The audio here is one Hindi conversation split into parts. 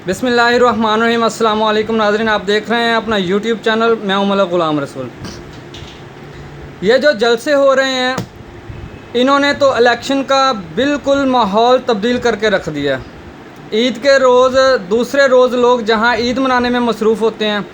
बिस्मिल्लाहिर्रहमानिर्रहीम। अस्सलाम वालेकुम नाज़रीन, आप देख रहे हैं अपना यूट्यूब चैनल। मैं हूं मलक ग़ुलाम रसूल। ये जो जलसे हो रहे हैं, इन्होंने तो इलेक्शन का बिल्कुल माहौल तब्दील करके रख दिया। ईद के रोज़ दूसरे रोज़ लोग जहां ईद मनाने में मसरूफ़ होते हैं,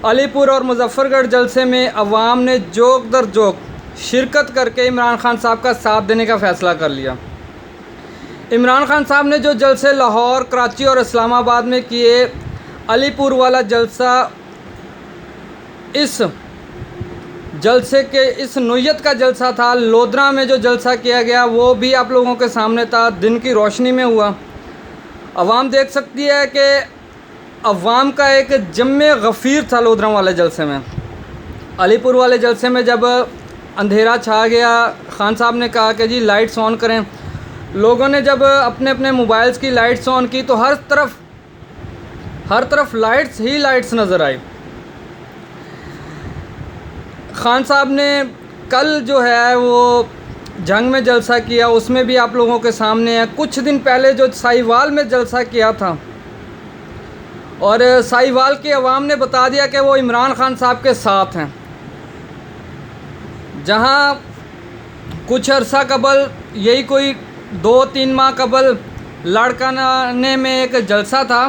अलीपुर और मुजफ्फ़रगढ़ जलसे में अवाम ने जोक दर जोक शिरकत करके इमरान खान साहब का साथ देने का फ़ैसला कर लिया। इमरान खान साहब ने जो जलसे लाहौर, कराची और इस्लामाबाद में किए, अलीपुर वाला जलसा इस जलसे के इस नोयत का जलसा था। लोधरा में जो जलसा किया गया वो भी आप लोगों के सामने था, दिन की रोशनी में हुआ। अवाम देख सकती है कि अवाम का एक जम्मे गफ़ीर था लोधरा वाले जलसे में। अलीपुर वाले जलसे में जब अंधेरा छा गया, खान साहब ने कहा कि जी लाइट्स ऑन करें। लोगों ने जब अपने अपने मोबाइल्स की लाइट्स ऑन की तो हर तरफ लाइट्स ही लाइट्स नज़र आई। खान साहब ने कल जो है वो जंग में जलसा किया, उसमें भी आप लोगों के सामने है। कुछ दिन पहले जो साहिवाल में जलसा किया था और साहिवाल की आवाम ने बता दिया कि वो इमरान खान साहब के साथ हैं। जहां कुछ अरसा कबल, यही कोई 2-3 माह कबल, लाड़काने में एक जलसा था,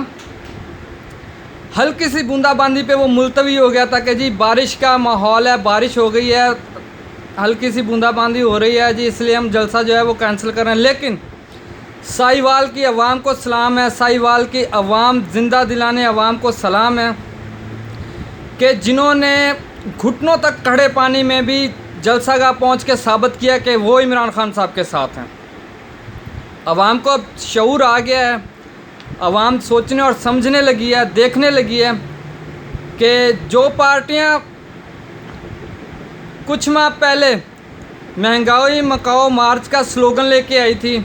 हल्की सी बूंदाबांदी पे वो मुलतवी हो गया था कि जी बारिश का माहौल है, बारिश हो गई है, हल्की सी बूंदाबांदी हो रही है जी, इसलिए हम जलसा जो है वो कैंसिल कर रहे हैं। लेकिन साहिवाल की आवाम को सलाम है, साहिवाल की आवाम, ज़िंदा दिलाने आवाम को सलाम है कि जिन्होंने घुटनों तक खड़े पानी में भी जलसागाह पहुँच के साबित किया कि वो इमरान खान साहब के साथ हैं। आवाम को अब शऊर आ गया है, आवाम सोचने और समझने लगी है, देखने लगी है कि जो पार्टियां कुछ माह पहले महंगाई मकाओ मार्च का स्लोगन लेके आई थी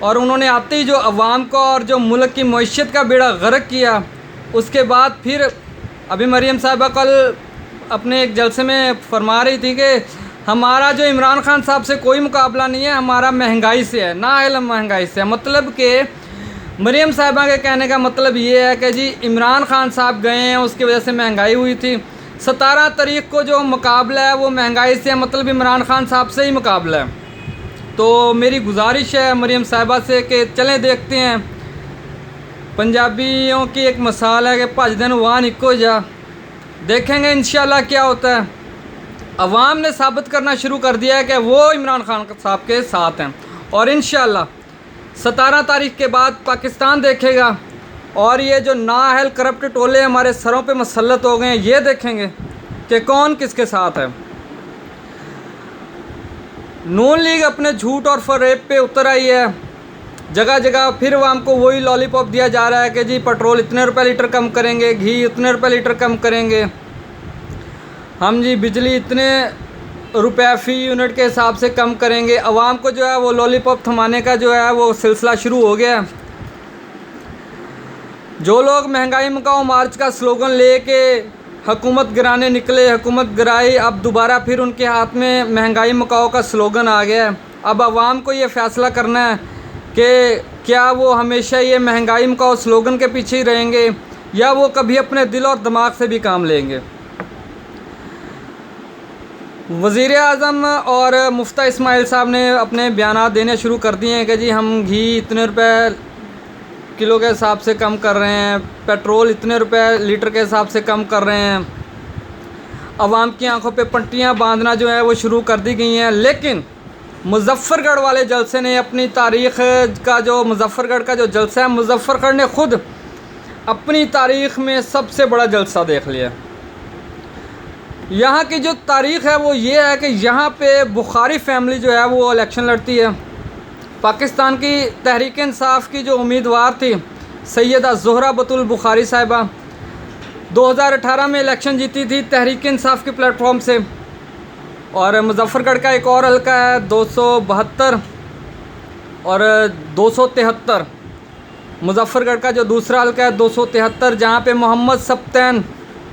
और उन्होंने आते ही जो आवाम को और जो मुल्क की मईशत का बेड़ा गर्क किया, उसके बाद फिर अभी मरीम साहिबा कल अपने एक जलसे में फरमा रही थी कि हमारा जो इमरान खान साहब से कोई मुकाबला नहीं है, हमारा महंगाई से है, नाइल्म महंगाई से है। मतलब कि मरीम साहिबा के कहने का मतलब ये है कि जी इमरान खान साहब गए हैं, उसकी वजह से महंगाई हुई थी। 17 तारीख को जो मुकाबला है वो महंगाई से है, मतलब इमरान खान साहब से ही मुकाबला है। तो मेरी गुजारिश है मरीम साहिबा से कि चलें देखते हैं। पंजाबियों की एक मिसाल है कि भज दिन वहाँ निको जा, देखेंगे इंशाल्लाह क्या होता है। अवाम ने साबित करना शुरू कर दिया है कि वो इमरान खान साहब के साथ हैं और इंशाल्लाह 17 तारीख के बाद पाकिस्तान देखेगा और ये जो नाअहल करप्ट टोले हमारे सरों पे मसल्लत हो गए हैं, ये देखेंगे कि कौन किसके साथ है। नून लीग अपने झूठ और फरेब पे उतर आई है। जगह जगह फिर अवाम को वही लॉलीपॉप दिया जा रहा है कि जी पेट्रोल इतने रुपए लीटर कम करेंगे, घी इतने रुपए लीटर कम करेंगे, हम जी बिजली इतने रुपए फ़ी यूनिट के हिसाब से कम करेंगे। अवाम को जो है वो लॉलीपॉप थमाने का जो है वो सिलसिला शुरू हो गया। जो लोग महंगाई मकाओ मार्च का स्लोगन लेके हुकूमत गिराने निकले, हुकूमत गिराई, अब दोबारा फिर उनके हाथ में महंगाई मकाओ का स्लोगन आ गया है। अब अवाम को ये फ़ैसला करना है कि क्या वो हमेशा ये महंगाई मकाओ स्लोगन के पीछे ही रहेंगे या वो कभी अपने दिल और दिमाग से भी काम लेंगे। वज़ीर आज़म और मुफ्ती इस्माइल साहब ने अपने बयान देने शुरू कर दिए हैं कि जी हम घी इतने रुपए किलो के हिसाब से कम कर रहे हैं, पेट्रोल इतने रुपए लीटर के हिसाब से कम कर रहे हैं। अवाम की आंखों पे पट्टियां बांधना जो है वो शुरू कर दी गई हैं। लेकिन मुजफ्फ़रगढ़ वाले जलसे ने अपनी तारीख़ का जो मुजफ्फ़रगढ़ का जो जलसा है, मुजफ्फ़रगढ़ ने ख़ुद अपनी तारीख़ में सबसे बड़ा जलसा देख लिया। यहाँ की जो तारीख़ है वो ये है कि यहाँ पे बुखारी फैमिली जो है वो इलेक्शन लड़ती है। पाकिस्तान की तहरीक इंसाफ की जो उम्मीदवार थी सैयदा ज़ोहरा बतूल बुखारी साहिबा, 2018 में इलेक्शन जीती थी तहरीक इंसाफ के प्लेटफॉर्म से। और मुजफ्फ़रगढ़ का एक और हल्का है 272 और 273। मुजफ्फ़रगढ़ का जो दूसरा हल्का है 273, जहाँ पे मोहम्मद सप्तैन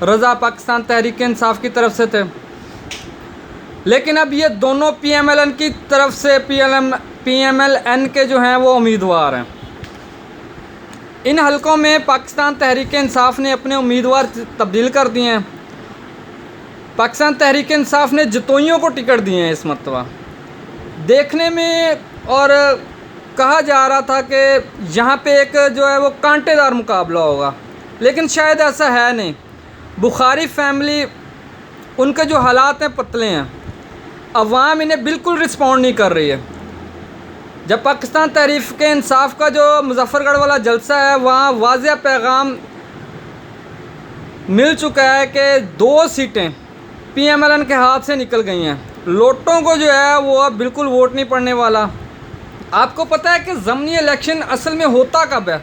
रज़ा पाकिस्तान तहरीक इंसाफ की तरफ से थे। लेकिन अब ये दोनों PMLN की तरफ से PMLN के जो हैं वो उम्मीदवार हैं। इन हलकों में पाकिस्तान तहरीक इंसाफ ने अपने उम्मीदवार तब्दील कर दिए हैं। पाकिस्तान तहरीक इंसाफ ने जतोइयों को टिकट दिए हैं इस मरतबा। देखने में और कहा जा रहा था कि यहाँ पे एक जो है वो कांटेदार मुकाबला होगा, लेकिन शायद ऐसा है नहीं। बुखारी फैमिली, उनके जो हालात हैं पतले हैं, अवाम इन्हें बिल्कुल रिस्पॉन्ड नहीं कर रही है। जब पाकिस्तान तहरीक इंसाफ का जो मुजफ्फरगढ़ वाला जलसा है, वहाँ वाज़ेह पैगाम मिल चुका है कि 2 सीटें PMLN के हाथ से निकल गई हैं। लोटों को जो है वो अब बिल्कुल वोट नहीं पड़ने वाला। आपको पता है कि ज़मनी इलेक्शन असल में होता कब है?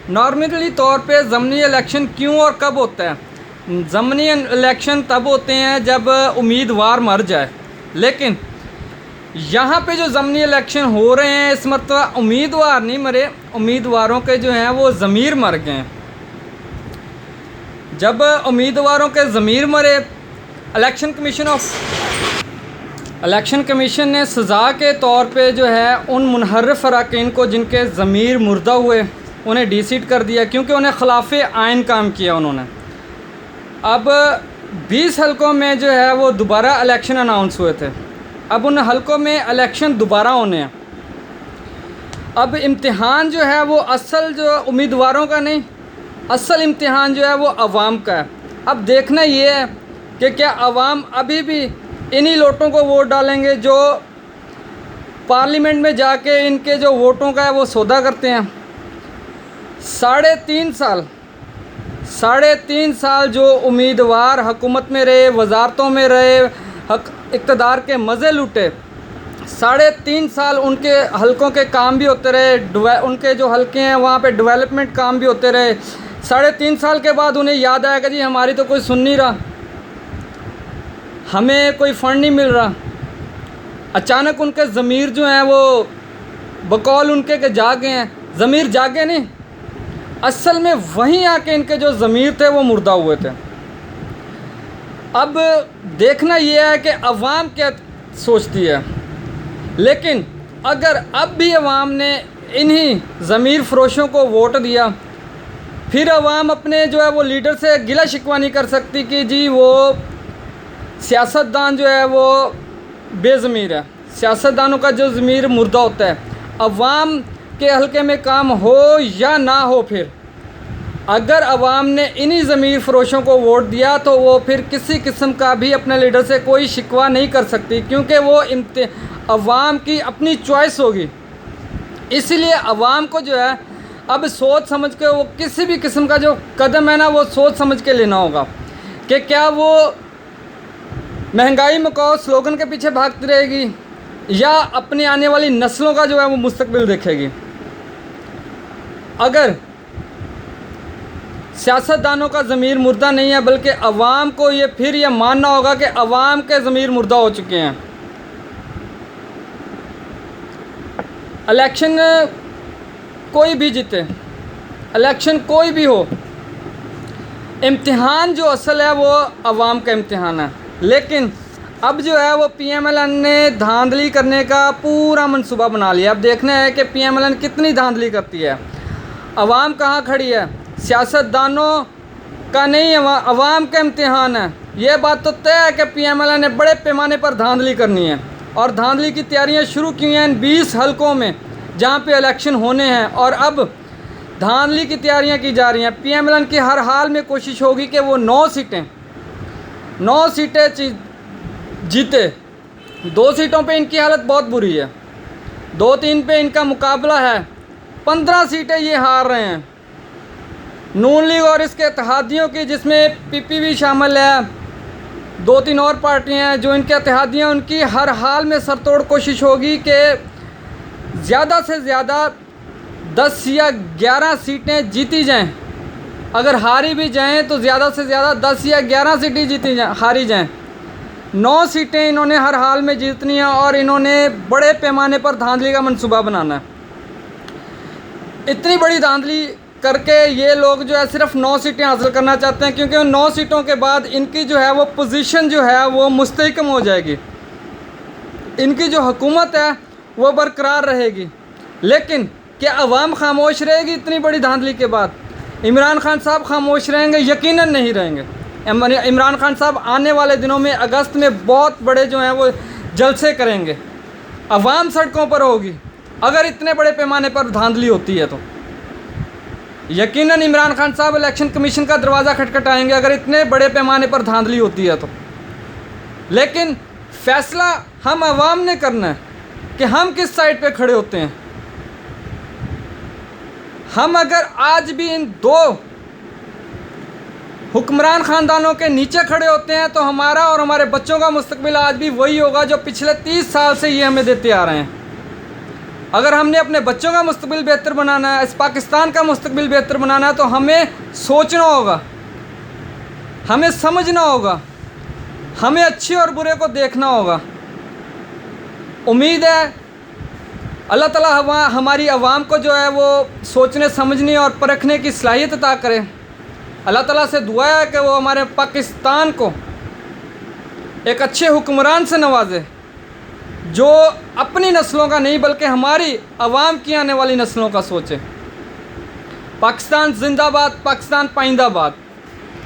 नॉर्मली तौर पे ज़मनी इलेक्शन क्यों और कब होता है? ज़मनी इलेक्शन तब होते हैं जब उम्मीदवार मर जाए, लेकिन यहाँ पे जो ज़मनी इलेक्शन हो रहे हैं इस मरतबा उम्मीदवार नहीं मरे, उम्मीदवारों के जो हैं वो ज़मीर मर गए हैं। जब उम्मीदवारों के ज़मीर मरे, इलेक्शन कमीशन ने सज़ा के तौर पे जो है उन मुनहर्रिफ अरकान को जिनके ज़मीर मुर्दा हुए उन्हें डिसीट कर दिया, क्योंकि उन्हें खिलाफ आइन काम किया उन्होंने। अब 20 हलकों में जो है वो दोबारा इलेक्शन अनाउंस हुए थे। अब उन हलकों में इलेक्शन दोबारा होने हैं। अब इम्तिहान जो है वो असल जो उम्मीदवारों का नहीं, असल इम्तिहान जो है वो अवाम का है। अब देखना ये है कि क्या अवाम अभी भी इन्हीं लोटों को वोट डालेंगे जो पार्लियामेंट में जाके इनके जो वोटों का है वो सौदा करते हैं। 3.5 साल जो उम्मीदवार हुकूमत में रहे, वजारतों में रहे, इक़्तिदार के मज़े लूटे, 3.5 साल उनके हलकों के काम भी होते रहे, उनके जो हलके हैं वहाँ पे डेवलपमेंट काम भी होते रहे। 3.5 साल के बाद उन्हें याद आया कि जी हमारी तो कोई सुन नहीं रहा, हमें कोई फ़ंड नहीं मिल रहा। अचानक उनके ज़मीर जो हैं वो बकौल उनके के जागे हैं। ज़मीर जागे नहीं, असल में वहीं आके इनके जो ज़मीर थे वो मुर्दा हुए थे। अब देखना यह है कि अवाम क्या सोचती है। लेकिन अगर अब भी अवाम ने इन्हीं ज़मीर फ़रोशों को वोट दिया, फिर अवाम अपने जो है वो लीडर से गिला शिकवा नहीं कर सकती कि जी वो सियासतदान जो है वो बेज़मीर है। सियासतदानों का जो ज़मीर मुर्दा होता है, अवाम के हल्के में काम हो या ना हो, फिर अगर अवाम ने इन्हीं ज़मीर फ़रोशों को वोट दिया तो वो फिर किसी किस्म का भी अपने लीडर से कोई शिकवा नहीं कर सकती, क्योंकि वो अवाम की अपनी चॉइस होगी। इसलिए अवाम को जो है अब सोच समझ के वो किसी भी किस्म का जो कदम है ना वो सोच समझ के लेना होगा कि क्या वो महंगाई मुकाओ स्लोगन के पीछे भागती रहेगी या अपनी आने वाली नस्लों का जो है वो मुस्तकबिल देखेगी। अगर सियासतदानों का ज़मीर मुर्दा नहीं है, बल्कि अवाम को ये मानना होगा कि अवाम के ज़मीर मुर्दा हो चुके हैं। इलेक्शन कोई भी जीते, इलेक्शन कोई भी हो, इम्तिहान जो असल है वो अवाम का इम्तिहान है। लेकिन अब जो है वो PMLN ने धांधली करने का पूरा मंसूबा बना लिया। अब देखना है कि PMLN कितनी धांधली करती है। अवाम कहाँ खड़ी है? सियासतदानों का नहीं, अवाम का इम्तिहान है। ये बात तो तय है कि PMLN ने बड़े पैमाने पर धांधली करनी है, और धांधली की तैयारियां शुरू की हैं इन 20 हलकों में जहां पे इलेक्शन होने हैं। और अब धांधली की तैयारियां की जा रही हैं। PMLN की हर हाल में कोशिश होगी कि वो 9 सीटें जीते। 2 सीटों पे इनकी हालत बहुत बुरी है, 2-3 पे इनका मुकाबला है, 15 सीटें ये हार रहे हैं। नून लीग और इसके इत्तेहादियों की, जिसमें PP भी शामिल है, 2-3 और पार्टियां हैं जो इनके इत्तेहादियाँ, उनकी हर हाल में सरतोड़ कोशिश होगी कि ज़्यादा से ज़्यादा 10 या 11 सीटें जीती जाएं। अगर हारी भी जाएं तो ज़्यादा से ज़्यादा 10 या 11 सीटें हारी जाएं। 9 सीटें इन्होंने हर हाल में जीतनी है, और इन्होंने बड़े पैमाने पर धांधली का मंसूबा बनाना है। इतनी बड़ी धांधली करके ये लोग जो है सिर्फ 9 सीटें हासिल करना चाहते हैं, क्योंकि उन 9 सीटों के बाद इनकी जो है वो पोजीशन जो है वो मुस्तहकम हो जाएगी, इनकी जो हुकूमत है वो बरकरार रहेगी। लेकिन क्या अवाम खामोश रहेगी इतनी बड़ी धांधली के बाद? इमरान खान साहब खामोश रहेंगे? यकीनन नहीं रहेंगे। इमरान खान साहब आने वाले दिनों में अगस्त में बहुत बड़े जो हैं वो जलसे करेंगे, अवाम सड़कों पर होगी। अगर इतने बड़े पैमाने पर धांधली होती है तो यकीनन इमरान खान साहब इलेक्शन कमीशन का दरवाज़ा खटखटाएंगे, अगर इतने बड़े पैमाने पर धांधली होती है तो। लेकिन फैसला हम अवाम ने करना है कि हम किस साइड पे खड़े होते हैं। हम अगर आज भी इन दो हुक्मरान ख़ानदानों के नीचे खड़े होते हैं तो हमारा और हमारे बच्चों का मुस्तकबिल आज भी वही होगा जो पिछले 30 साल से ये हमें देते आ रहे हैं। अगर हमने अपने बच्चों का मुस्तकबिल बेहतर बनाना है, इस पाकिस्तान का मुस्तकबिल बेहतर बनाना है, तो हमें सोचना होगा, हमें समझना होगा, हमें अच्छे और बुरे को देखना होगा। उम्मीद है अल्लाह ताला हमारी आवाम को जो है वो सोचने समझने और परखने की सलाहियत अता करे। अल्लाह ताला से दुआ है कि वो हमारे पाकिस्तान को एक अच्छे हुक्मरान से नवाजे जो अपनी नस्लों का नहीं बल्कि हमारी आवाम की आने वाली नस्लों का सोचे। पाकिस्तान जिंदाबाद, पाकिस्तान पाइंदाबाद।